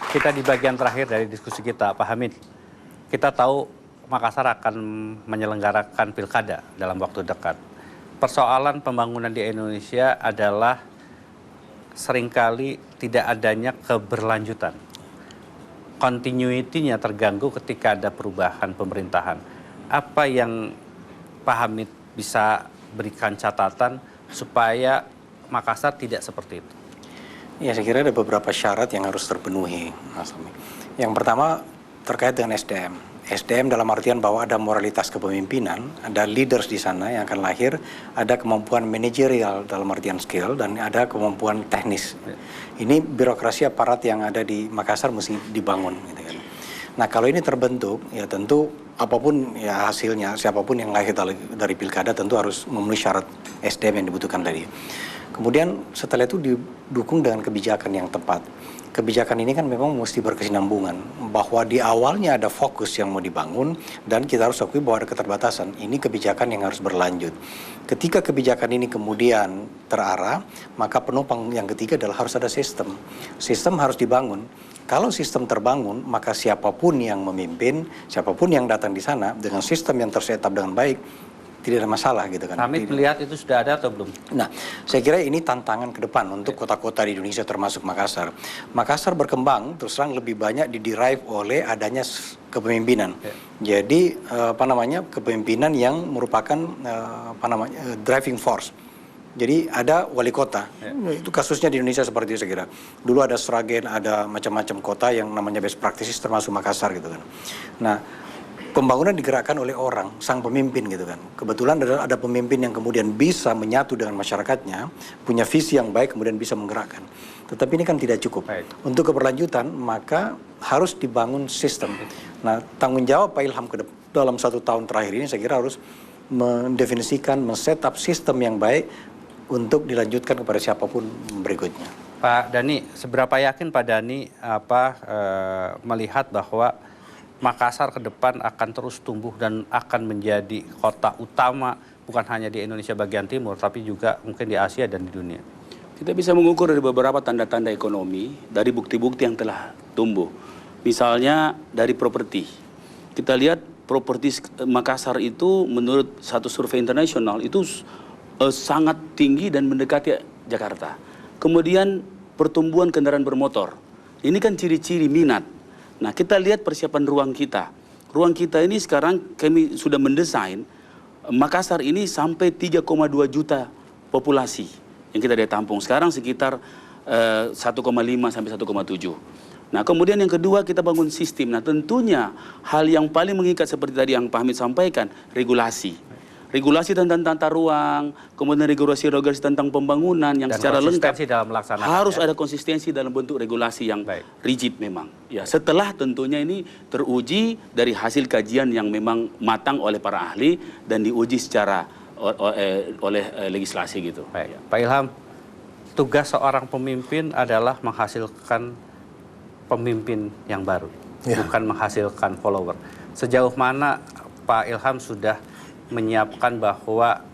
Kita di bagian terakhir dari diskusi kita, Pak Hamid. Kita tahu Makassar akan menyelenggarakan pilkada dalam waktu dekat. Persoalan pembangunan di Indonesia adalah seringkali tidak adanya keberlanjutan. Continuity-nya terganggu ketika ada perubahan pemerintahan. Apa yang Pak Hamid bisa berikan catatan supaya Makassar tidak seperti itu? Ya, saya kira ada beberapa syarat yang harus terpenuhi, Mas Tommy. Yang pertama terkait dengan SDM. SDM dalam artian bahwa ada moralitas kepemimpinan, ada leaders di sana yang akan lahir, ada kemampuan manajerial dalam artian skill, dan ada kemampuan teknis. Ini birokrasi aparat yang ada di Makassar mesti dibangun. Gitu kan. Nah, kalau ini terbentuk, ya tentu apapun ya hasilnya, siapapun yang lahir dari pilkada tentu harus memenuhi syarat SDM yang dibutuhkan tadi. Kemudian setelah itu didukung dengan kebijakan yang tepat. Kebijakan ini kan memang mesti berkesinambungan, bahwa di awalnya ada fokus yang mau dibangun dan kita harus akui bahwa ada keterbatasan. Ini kebijakan yang harus berlanjut. Ketika kebijakan ini kemudian terarah, maka penopang yang ketiga adalah harus ada sistem. Sistem harus dibangun. Kalau sistem terbangun, maka siapapun yang memimpin, siapapun yang datang di sana dengan sistem yang tersetap dengan baik, tidak ada masalah gitu kan. Hamid melihat itu sudah ada atau belum? Nah, saya kira ini tantangan ke depan untuk kota-kota di Indonesia termasuk Makassar. Makassar berkembang terus terang lebih banyak diderive oleh adanya kepemimpinan. Jadi kepemimpinan yang merupakan driving force. Jadi ada wali kota. Itu kasusnya di Indonesia seperti itu saya kira. Dulu ada Sragen, ada macam-macam kota yang namanya best practices termasuk Makassar gitu kan. Nah, pembangunan digerakkan oleh orang, sang pemimpin gitu kan. Kebetulan ada pemimpin yang kemudian bisa menyatu dengan masyarakatnya, punya visi yang baik, kemudian bisa menggerakkan. Tetapi ini kan tidak cukup. Untuk keberlanjutan, maka harus dibangun sistem. Nah, tanggung jawab Pak Ilham dalam 1 tahun terakhir ini saya kira harus mendefinisikan, men-setup sistem yang baik untuk dilanjutkan kepada siapapun berikutnya. Pak Dhani, seberapa yakin Pak Dhani melihat bahwa Makassar ke depan akan terus tumbuh dan akan menjadi kota utama bukan hanya di Indonesia bagian timur tapi juga mungkin di Asia dan di dunia? Kita bisa mengukur dari beberapa tanda-tanda ekonomi dari bukti-bukti yang telah tumbuh. Misalnya dari properti. Kita lihat properti Makassar itu menurut satu survei internasional itu sangat tinggi dan mendekati Jakarta. Kemudian pertumbuhan kendaraan bermotor. Ini kan ciri-ciri minat. Nah, kita lihat persiapan ruang kita. Ruang kita ini sekarang kami sudah mendesain Makassar ini sampai 3,2 juta populasi yang kita daya tampung. Sekarang sekitar 1,5 sampai 1,7. Nah, kemudian yang kedua kita bangun sistem. Nah, tentunya hal yang paling mengikat seperti tadi yang Pak Hamid sampaikan, regulasi. Regulasi tentang tata ruang, kemudian regulasi tentang pembangunan yang secara lengkap dalam harus ada konsistensi dalam bentuk regulasi yang rigid memang. Ya, setelah tentunya ini teruji dari hasil kajian yang memang matang oleh para ahli dan diuji secara oleh legislasi gitu. Baik. Pak Ilham, tugas seorang pemimpin adalah menghasilkan pemimpin yang baru, bukan menghasilkan follower. Sejauh mana Pak Ilham sudah menyiapkan bahwa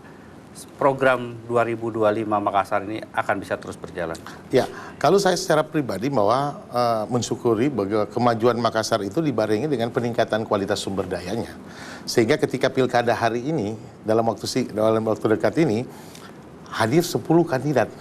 program 2025 Makassar ini akan bisa terus berjalan? Ya, kalau saya secara pribadi bahwa mensyukuri bahwa kemajuan Makassar itu dibarengi dengan peningkatan kualitas sumber dayanya. Sehingga ketika pilkada hari ini, dalam waktu dekat ini, hadir 10 kandidat.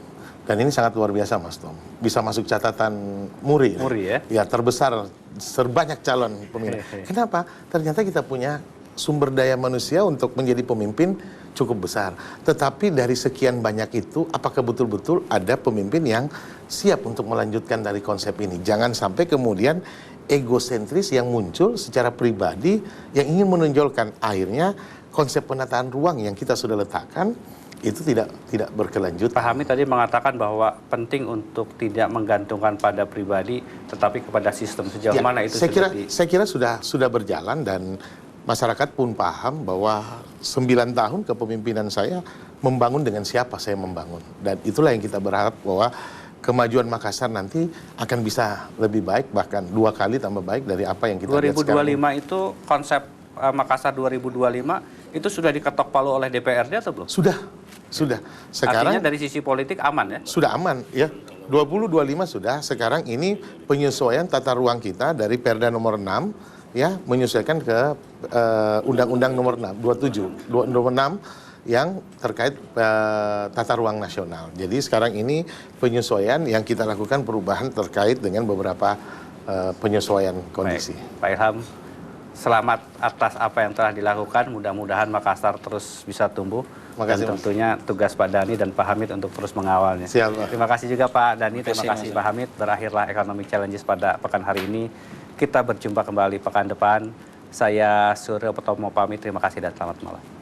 Dan ini sangat luar biasa, Mas Tom. Bisa masuk catatan Muri ya? Ya, terbesar, terbanyak calon pemilih. Kenapa? Ternyata kita punya sumber daya manusia untuk menjadi pemimpin cukup besar. Tetapi dari sekian banyak itu, apakah betul-betul ada pemimpin yang siap untuk melanjutkan dari konsep ini? Jangan sampai kemudian egosentris yang muncul secara pribadi yang ingin menonjolkan, akhirnya konsep penataan ruang yang kita sudah letakkan itu tidak berkelanjutan. Pak Hamid tadi mengatakan bahwa penting untuk tidak menggantungkan pada pribadi, tetapi kepada sistem. Sejauh mana itu saya kira sudah berjalan dan masyarakat pun paham bahwa 9 tahun kepemimpinan saya membangun dengan siapa saya membangun. Dan itulah yang kita berharap bahwa kemajuan Makassar nanti akan bisa lebih baik, bahkan 2 kali tambah baik dari apa yang kita lihat sekarang. 2025 itu konsep Makassar 2025 itu sudah diketok palu oleh DPRD atau belum? Sudah. Sekarang artinya dari sisi politik aman ya? Sudah aman ya. 2025 sudah, sekarang ini penyesuaian tata ruang kita dari Perda nomor 6 ya menyesuaikan ke Undang-Undang nomor 6 nomor 6 yang terkait tata ruang nasional. Jadi sekarang ini penyesuaian yang kita lakukan perubahan terkait dengan beberapa penyesuaian kondisi. Baik, Pak Ilham, selamat atas apa yang telah dilakukan. Mudah-mudahan Makassar terus bisa tumbuh. Makasih, dan tentunya tugas Pak Dhani dan Pak Hamid untuk terus mengawalnya. Siap, Pak. Terima kasih juga Pak Dhani, terima kasih Mas. Pak Hamid. Berakhirlah Economic Challenges pada pekan hari ini. Kita berjumpa kembali pekan depan. Saya Suryo Petomo pamit, terima kasih dan selamat malam.